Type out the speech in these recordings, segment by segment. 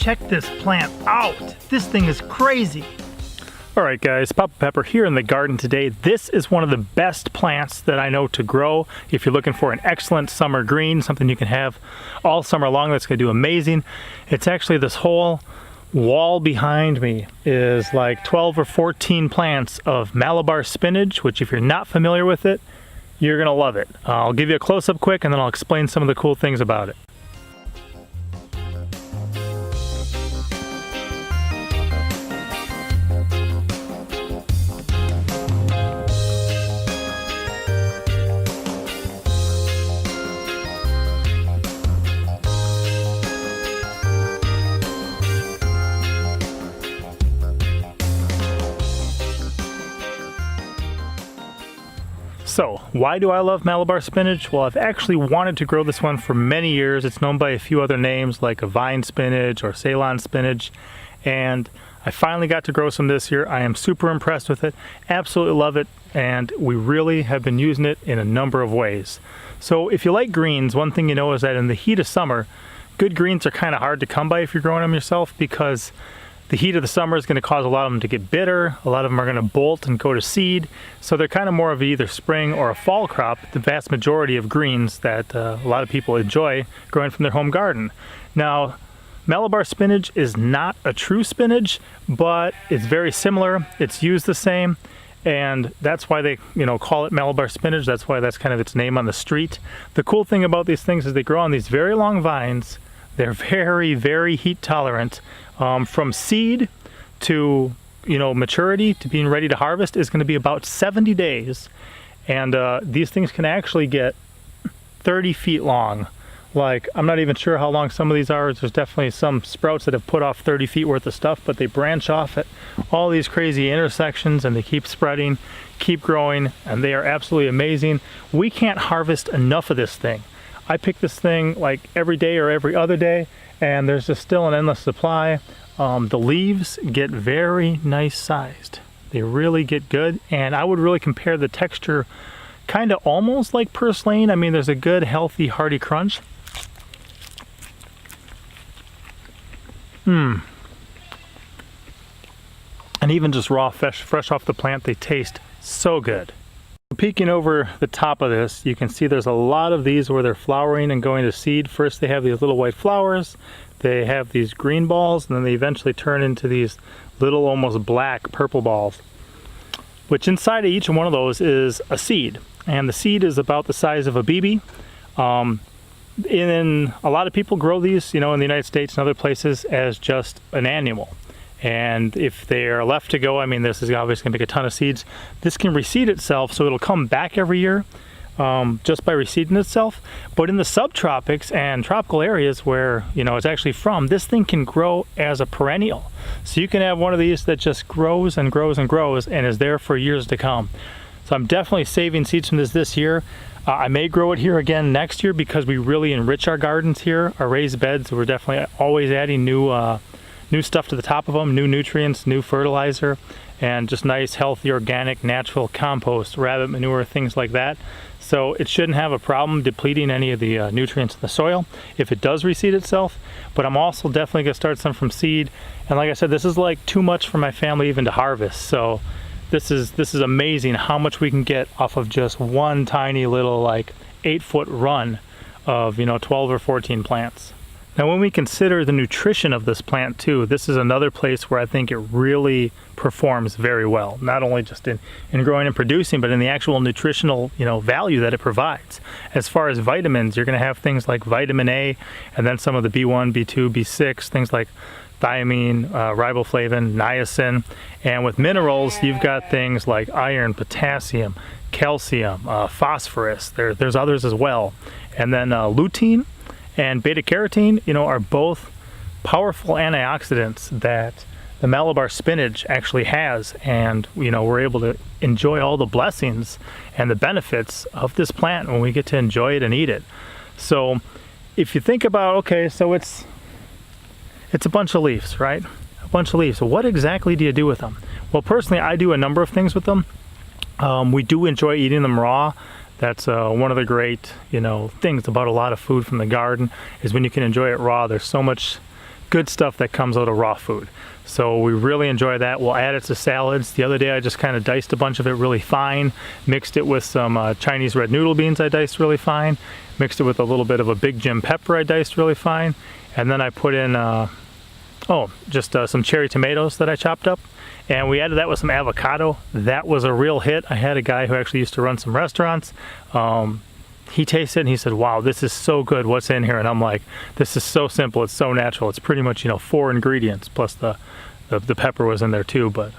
check this plant out. This thing is crazy. All right guys, Papa Pepper here in the garden today. This is one of the best plants that I know to grow if you're looking for an excellent summer green, something you can have all summer long that's gonna do amazing. It's actually this whole wall behind me is like 12 or 14 plants of Malabar spinach, which if you're not familiar with it, you're gonna love it. I'll give you a close-up quick and then I'll explain some of the cool things about it. So, why do I love Malabar spinach? Well, I've actually wanted to grow this one for many years. It's known by a few other names like a vine spinach or Ceylon spinach, and I finally got to grow some this year. I am super impressed with it, absolutely love it, and we really have been using it in a number of ways. So if you like greens, one thing you know is that in the heat of summer, good greens are kind of hard to come by if you're growing them yourself, because the heat of the summer is going to cause a lot of them to get bitter. A lot of them are going to bolt and go to seed. So they're kind of more of either spring or a fall crop, the vast majority of greens that a lot of people enjoy growing from their home garden. Now, Malabar spinach is not a true spinach, but it's very similar. It's used the same, and that's why they call it Malabar spinach. That's why that's kind of its name on the street. The cool thing about these things is they grow on these very long vines. They're very, very heat tolerant. From seed to maturity to being ready to harvest is going to be about 70 days, and these things can actually get 30 feet long. Like, I'm not even sure how long some of these are. There's definitely some sprouts that have put off 30 feet worth of stuff, but they branch off at all these crazy intersections and they keep spreading, keep growing, and they are absolutely amazing. We can't harvest enough of this thing. I pick this thing like every day or every other day, and there's just still an endless supply. The leaves get very nice sized. They really get good, and I would really compare the texture kind of almost like purslane. I mean, there's a good, healthy, hearty crunch. And even just raw, fresh off the plant, they taste so good. Peeking over the top of this, you can see there's a lot of these where they're flowering and going to seed. First they have these little white flowers, they have these green balls, and then they eventually turn into these little almost black purple balls, which inside of each one of those is a seed, and the seed is about the size of a BB. And a lot of people grow these in the United States and other places as just an annual. And if they are left to go, I mean, this is obviously going to make a ton of seeds. This can reseed itself, so it'll come back every year just by reseeding itself. But in the subtropics and tropical areas where, it's actually from, this thing can grow as a perennial. So you can have one of these that just grows and grows and grows and is there for years to come. So I'm definitely saving seeds from this year. I may grow it here again next year because we really enrich our gardens here, our raised beds. We're definitely always adding new stuff to the top of them, new nutrients, new fertilizer, and just nice, healthy, organic, natural compost, rabbit manure, things like that. So it shouldn't have a problem depleting any of the nutrients in the soil if it does reseed itself. But I'm also definitely gonna start some from seed. And like I said, this is like too much for my family even to harvest. So this is amazing how much we can get off of just one tiny little like 8-foot run of 12 or 14 plants. Now when we consider the nutrition of this plant too, this is another place where I think it really performs very well. Not only just in growing and producing, but in the actual nutritional value that it provides. As far as vitamins, you're going to have things like vitamin A, and then some of the B1, B2, B6, things like thiamine, riboflavin, niacin. And with minerals, you've got things like iron, potassium, calcium, phosphorus. There's others as well. And then lutein and beta-carotene, are both powerful antioxidants that the Malabar spinach actually has, and we're able to enjoy all the blessings and the benefits of this plant when we get to enjoy it and eat it. So if you think about, okay, so it's a bunch of leaves, right? A bunch of leaves. So what exactly do you do with them? Well, personally, I do a number of things with them. We do enjoy eating them raw. That's one of the great, things about a lot of food from the garden is when you can enjoy it raw. There's so much good stuff that comes out of raw food. So we really enjoy that. We'll add it to salads. The other day I just kind of diced a bunch of it really fine, mixed it with some Chinese red noodle beans I diced really fine, mixed it with a little bit of a Big Jim pepper I diced really fine, and then I put in some cherry tomatoes that I chopped up, and we added that with some avocado. That was a real hit. I had a guy who actually used to run some restaurants. He tasted it and he said, wow, this is so good, what's in here? And I'm like, this is so simple, it's so natural. It's pretty much, 4 ingredients, plus the pepper was in there too, but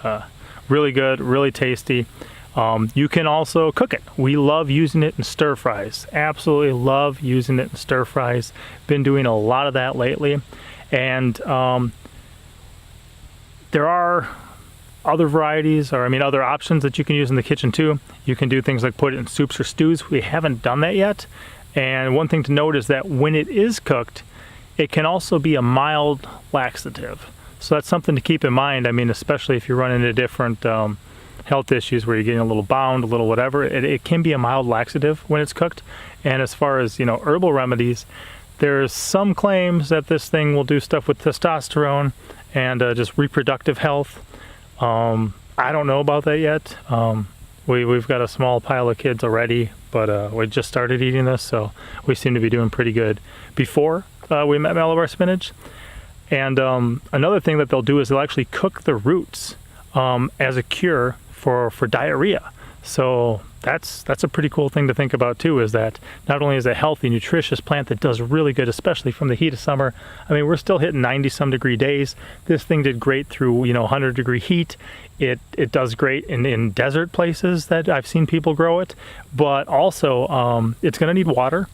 really good, really tasty. You can also cook it. We love using it in stir fries. Absolutely love using it in stir fries. Been doing a lot of that lately. And there are other varieties, or other options that you can use in the kitchen too. You can do things like put it in soups or stews. We haven't done that yet. And one thing to note is that when it is cooked, it can also be a mild laxative. So that's something to keep in mind. Especially if you run into different health issues where you're getting a little bound, a little whatever, it can be a mild laxative when it's cooked. And as far as, herbal remedies, there's some claims that this thing will do stuff with testosterone and just reproductive health. I don't know about that yet. We've got a small pile of kids already, but we just started eating this, so we seem to be doing pretty good. Before we met Malabar Spinach. And another thing that they'll do is they'll actually cook the roots as a cure for diarrhea. So that's a pretty cool thing to think about too, is that not only is it a healthy, nutritious plant that does really good, especially from the heat of summer. We're still hitting 90-some degree days. This thing did great through 100-degree heat. It does great in desert places that I've seen people grow it, but also it's going to need water.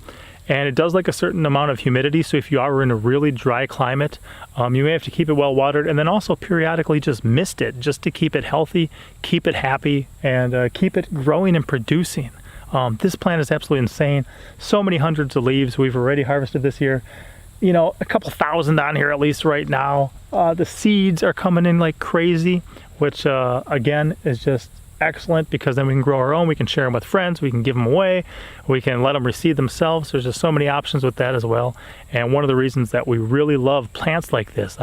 And it does like a certain amount of humidity, so if you are in a really dry climate, you may have to keep it well watered, and then also periodically just mist it, just to keep it healthy, keep it happy, and keep it growing and producing. This plant is absolutely insane. So many hundreds of leaves we've already harvested this year. A couple thousand on here at least right now. The seeds are coming in like crazy, which again is just excellent, because then we can grow our own, we can share them with friends, we can give them away, we can let them reseed themselves. There's just so many options with that as well. And one of the reasons that we really love plants like this,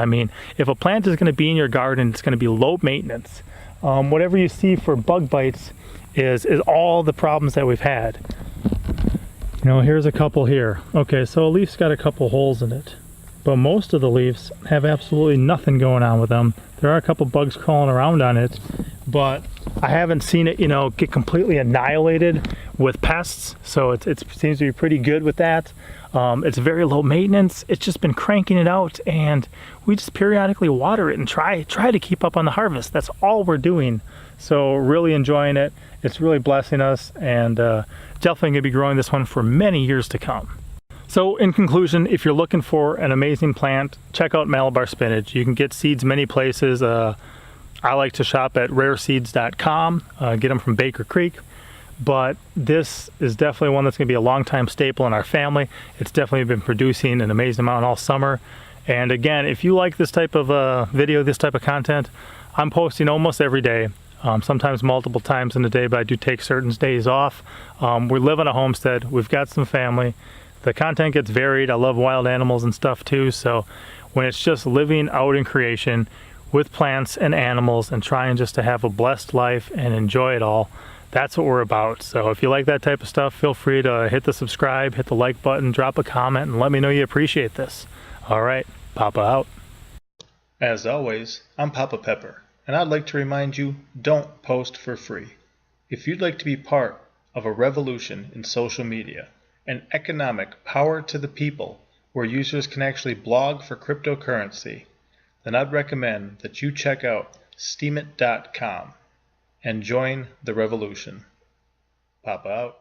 if a plant is going to be in your garden, it's going to be low maintenance. Whatever you see for bug bites is all the problems that we've had. Here's a couple here. Okay, so a leaf's got a couple holes in it, but most of the leaves have absolutely nothing going on with them. There are a couple bugs crawling around on it, but I haven't seen it, get completely annihilated with pests. So it seems to be pretty good with that. It's very low maintenance. It's just been cranking it out, and we just periodically water it and try to keep up on the harvest. That's all we're doing. So really enjoying it. It's really blessing us, and definitely gonna be growing this one for many years to come. So in conclusion, if you're looking for an amazing plant, check out Malabar Spinach. You can get seeds many places. I like to shop at rareseeds.com, get them from Baker Creek, but this is definitely one that's going to be a long-time staple in our family. It's definitely been producing an amazing amount all summer. And again, if you like this type of video, this type of content, I'm posting almost every day, sometimes multiple times in a day, but I do take certain days off. We live on a homestead, we've got some family. The content gets varied. I love wild animals and stuff too, so when it's just living out in creation with plants and animals and trying just to have a blessed life and enjoy it all, that's what we're about. So if you like that type of stuff, feel free to hit the subscribe, hit the like button, drop a comment, and let me know you appreciate this. All right, Papa out. As always, I'm Papa Pepper, and I'd like to remind you, don't post for free. If you'd like to be part of a revolution in social media, an economic power to the people where users can actually blog for cryptocurrency, then I'd recommend that you check out steemit.com and join the revolution. Papa out.